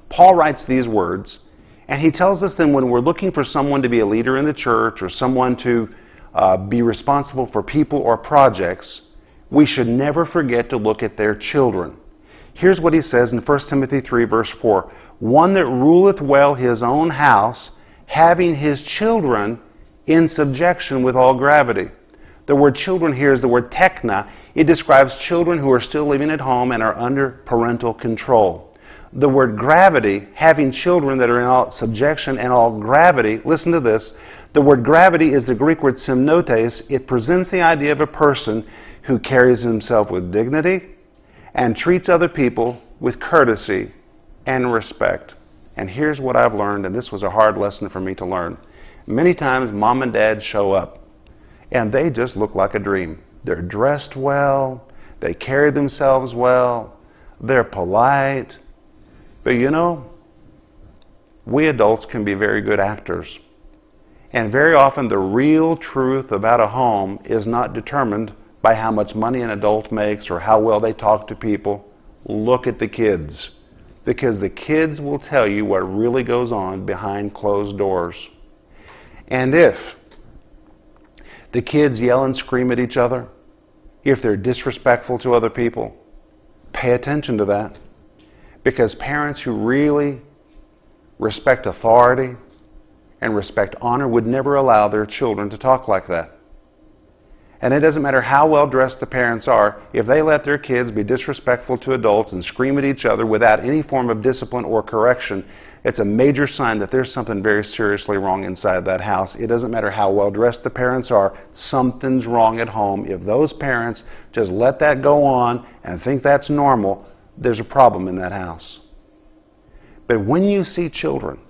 Paul writes these words, and he tells us that when we're looking for someone to be a leader in the church or someone to be responsible for people or projects, we should never forget to look at their children. Here's what he says in 1 Timothy 3, verse 4. One that ruleth well his own house, having his children in subjection with all gravity. The word children here is the word tekna. It describes children who are still living at home and are under parental control. The word gravity, having children that are in all subjection and all gravity, listen to this. The word gravity is the Greek word semnotes. It presents the idea of a person who carries himself with dignity and treats other people with courtesy and respect. And here's what I've learned, and this was a hard lesson for me to learn. Many times mom and dad show up, and they just look like a dream. They're dressed well, they carry themselves well, they're polite. But you know, we adults can be very good actors. And very often the real truth about a home is not determined by how much money an adult makes or how well they talk to people. Look at the kids. Because the kids will tell you what really goes on behind closed doors. And if the kids yell and scream at each other, if they're disrespectful to other people, pay attention to that. Because parents who really respect authority and respect honor would never allow their children to talk like that. And it doesn't matter how well dressed the parents are, if they let their kids be disrespectful to adults and scream at each other without any form of discipline or correction, it's a major sign that there's something very seriously wrong inside that house. It doesn't matter how well dressed the parents are, something's wrong at home. If those parents just let that go on and think that's normal, there's a problem in that house. But when you see children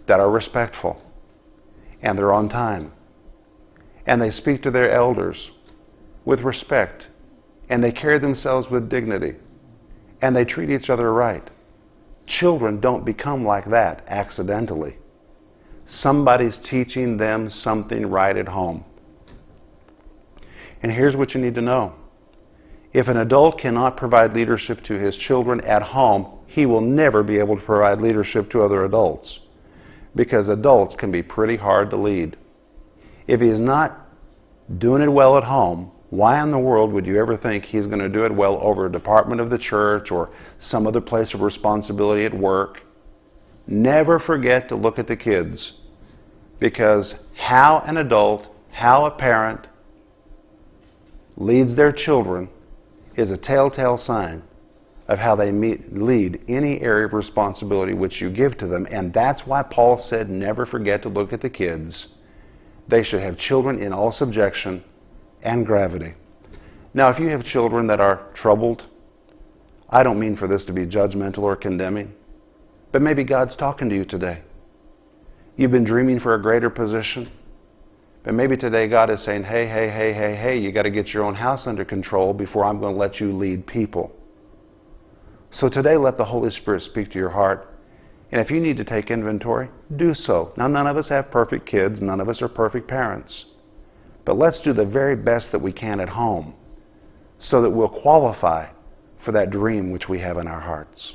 that are respectful and they're on time, and they speak to their elders with respect, and they carry themselves with dignity, and they treat each other right. Children don't become like that accidentally. Somebody's teaching them something right at home. And here's what you need to know. If an adult cannot provide leadership to his children at home, he will never be able to provide leadership to other adults. Because adults can be pretty hard to lead. If he's not doing it well at home, why in the world would you ever think he's going to do it well over a department of the church or some other place of responsibility at work? Never forget to look at the kids. Because how an adult, how a parent leads their children is a telltale sign of how they lead any area of responsibility which you give to them. And that's why Paul said, never forget to look at the kids. They should have children in all subjection and gravity. Now, if you have children that are troubled, I don't mean for this to be judgmental or condemning, but maybe God's talking to you today. You've been dreaming for a greater position, but maybe today God is saying, hey, you got to get your own house under control before I'm going to let you lead people. So today, let the Holy Spirit speak to your heart. And if you need to take inventory, do so. Now, none of us have perfect kids. None of us are perfect parents. But let's do the very best that we can at home so that we'll qualify for that dream which we have in our hearts.